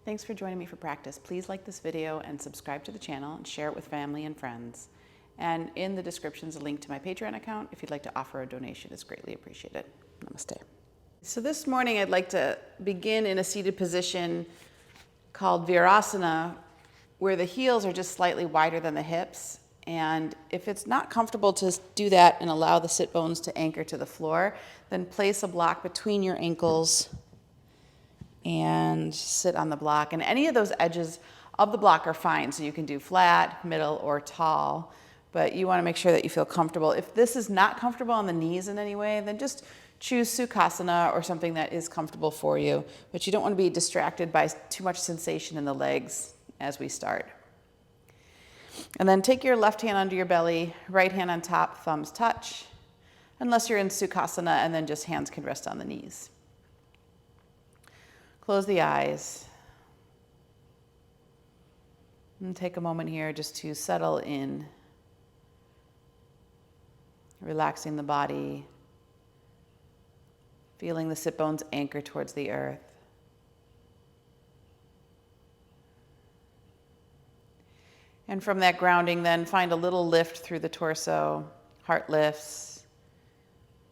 Thanks for joining me for practice. Please like this video and subscribe to the channel and share it with family and friends. And in the description is a link to my Patreon account. If you'd like to offer a donation, it's greatly appreciated. Namaste. So this morning I'd like to begin in a seated position called Virasana, where the heels are just slightly wider than the hips. And if it's not comfortable to do that and allow the sit bones to anchor to the floor, then place a block between your ankles and sit on the block. And any of those edges of the block are fine. So you can do flat, middle, or tall, but you want to make sure that you feel comfortable. If this is not comfortable on the knees in any way, then just choose Sukhasana or something that is comfortable for you. But you don't want to be distracted by too much sensation in the legs as we start. And then take your left hand under your belly, right hand on top, thumbs touch, unless you're in Sukhasana, and then just hands can rest on the knees. Close the eyes. And take a moment here just to settle in, relaxing the body, feeling the sit bones anchor towards the earth. And from that grounding, then find a little lift through the torso, heart lifts.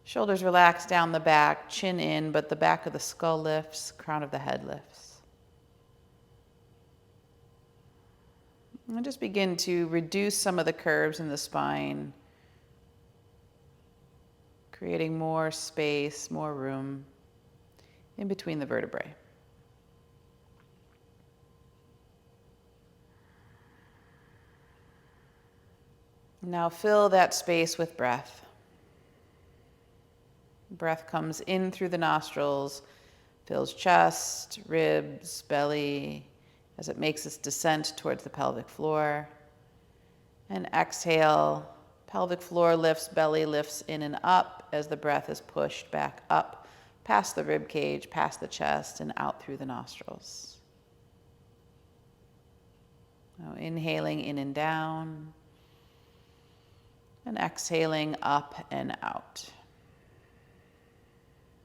Shoulders relax down the back, chin in, but the back of the skull lifts, crown of the head lifts. And just begin to reduce some of the curves in the spine, creating more space, more room in between the vertebrae. Now fill that space with breath. Breath comes in through the nostrils, fills chest, ribs, belly, as it makes its descent towards the pelvic floor. And exhale, pelvic floor lifts, belly lifts in and up as the breath is pushed back up, past the rib cage, past the chest, and out through the nostrils. Now inhaling in and down, and exhaling up and out.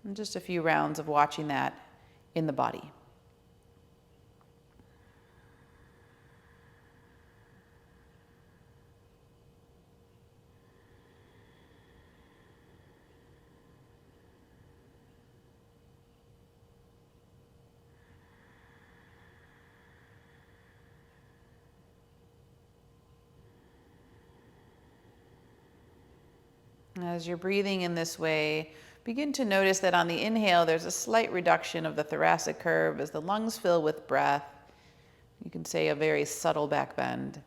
And just a few rounds of watching that in the body. As you're breathing in this way, begin to notice that on the inhale, there's a slight reduction of the thoracic curve as the lungs fill with breath. You can say a very subtle back bend.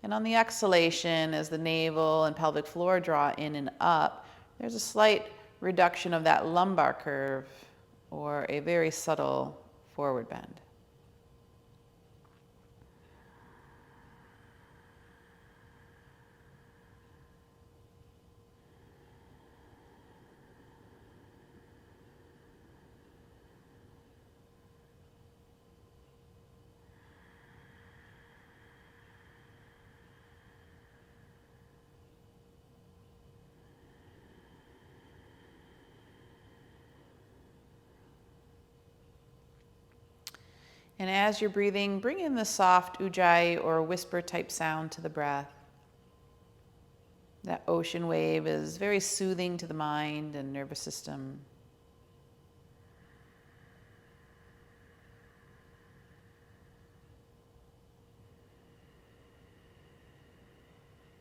And on the exhalation, as the navel and pelvic floor draw in and up, there's a slight reduction of that lumbar curve or a very subtle forward bend. And as you're breathing, bring in the soft ujjayi or whisper type sound to the breath. That ocean wave is very soothing to the mind and nervous system.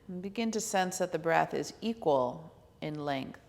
And begin to sense that the breath is equal in length.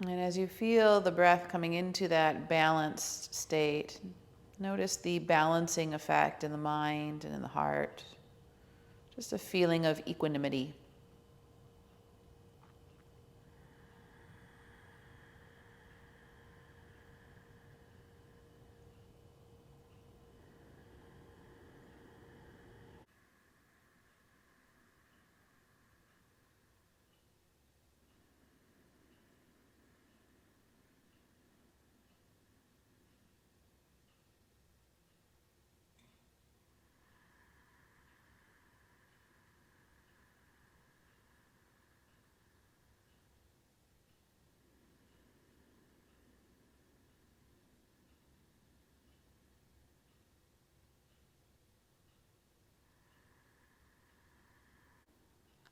And as you feel the breath coming into that balanced state, notice the balancing effect in the mind and in the heart. Just a feeling of equanimity.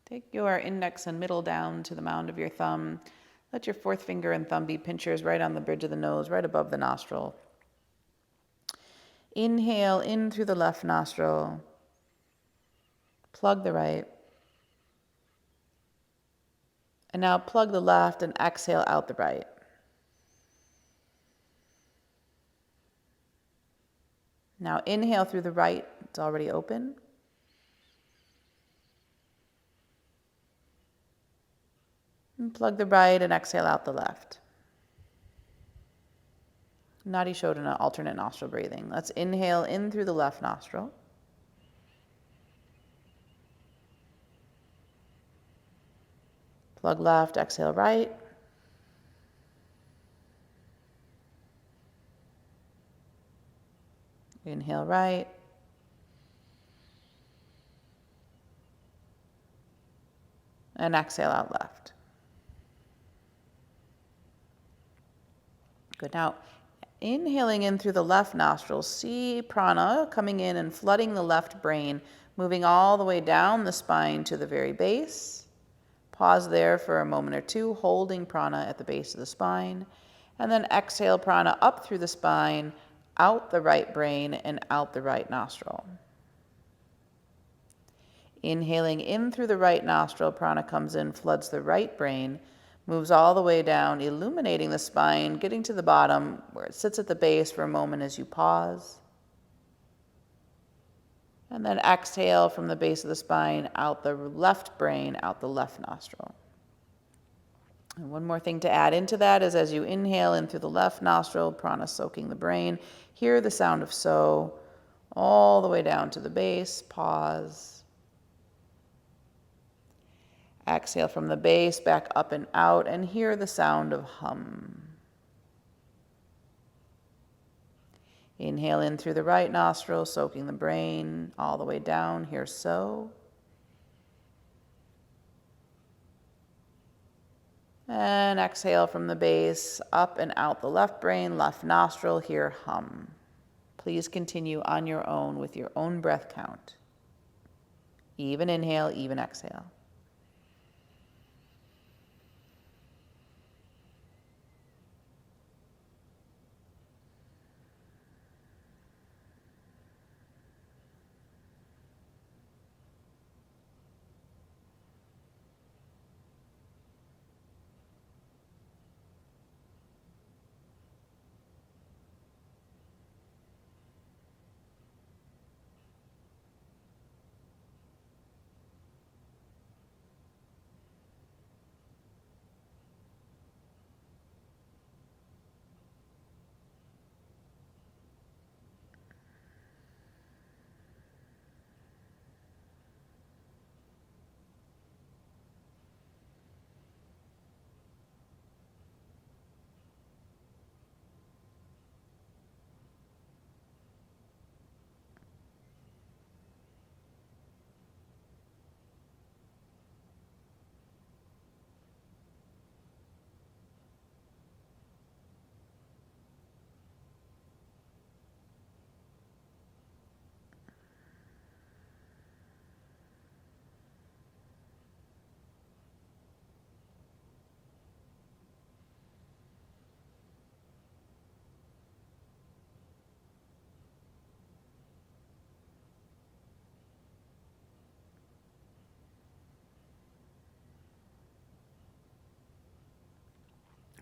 Take your index and middle down to the mound of your thumb. Let your fourth finger and thumb be pinchers right on the bridge of the nose, right above the nostril. Inhale in through the left nostril. Plug the right. And now plug the left and exhale out the right. Now inhale through the right. It's already open. And plug the right and exhale out the left. Nadi Shodhana, alternate nostril breathing. Let's inhale in through the left nostril. Plug left, exhale right. Inhale right. And exhale out left. Good. Now, inhaling in through the left nostril, see prana coming in and flooding the left brain, moving all the way down the spine to the very base. Pause there for a moment or two, holding prana at the base of the spine. And then exhale prana up through the spine, out the right brain, and out the right nostril. Inhaling in through the right nostril, prana comes in, floods the right brain, moves all the way down, illuminating the spine, getting to the bottom where it sits at the base for a moment as you pause. And then exhale from the base of the spine, out the left brain, out the left nostril. And one more thing to add into that is as you inhale in through the left nostril, prana soaking the brain, hear the sound of so, all the way down to the base, pause. Exhale from the base, back up and out, and hear the sound of hum. Inhale in through the right nostril, soaking the brain all the way down, hear so. And exhale from the base, up and out the left brain, left nostril, hear hum. Please continue on your own with your own breath count. Even inhale, even exhale.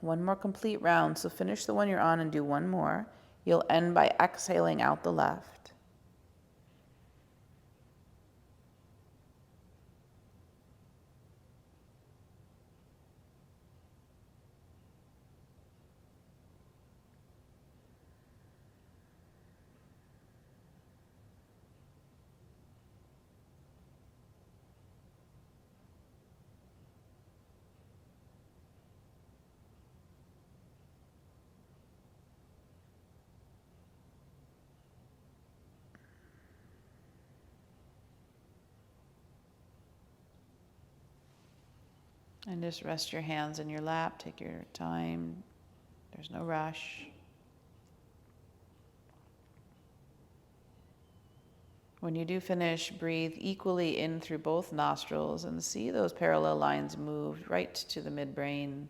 One more complete round, so finish the one you're on and do one more. You'll end by exhaling out the left. And just rest your hands in your lap. Take your time. There's no rush. When you do finish, breathe equally in through both nostrils and see those parallel lines move right to the midbrain,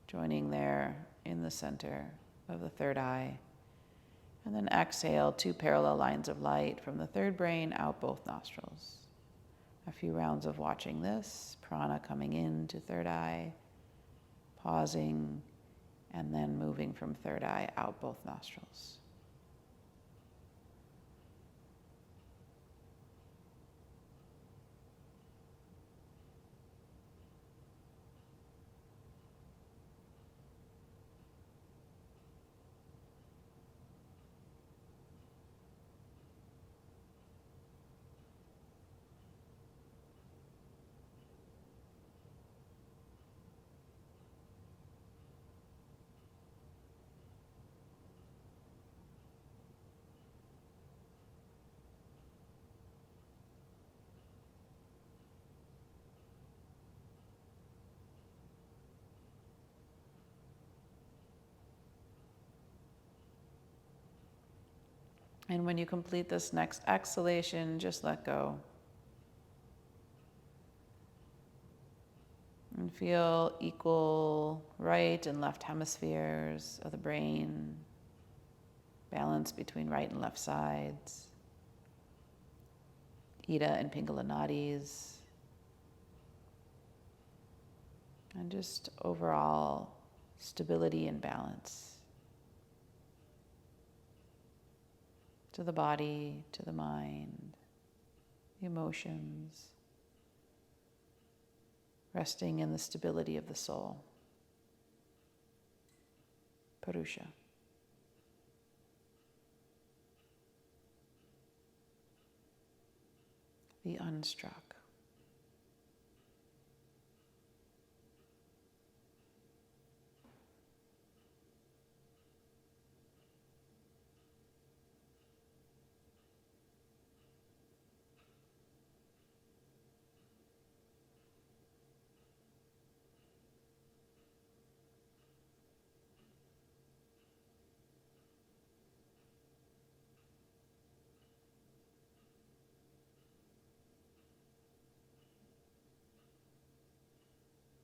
joining there in the center of the third eye. And then exhale, 2 parallel lines of light from the third brain out both nostrils. A few rounds of watching this, prana coming into third eye, pausing, and then moving from third eye out both nostrils. And when you complete this next exhalation, just let go. And feel equal right and left hemispheres of the brain, balance between right and left sides, Ida and Pingala nadis, and just overall stability and balance to the body, to the mind, the emotions, resting in the stability of the soul. Purusha. The unstruck.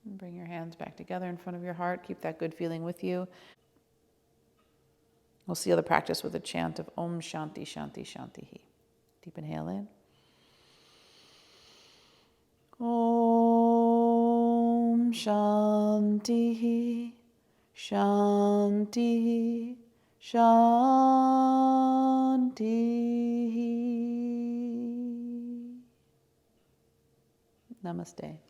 And bring your hands back together in front of your heart. Keep that good feeling with you. We'll seal the practice with a chant of Om Shanti Shanti Shanti Hi. Deep inhale in. Om Shanti Shanti Shanti. Namaste.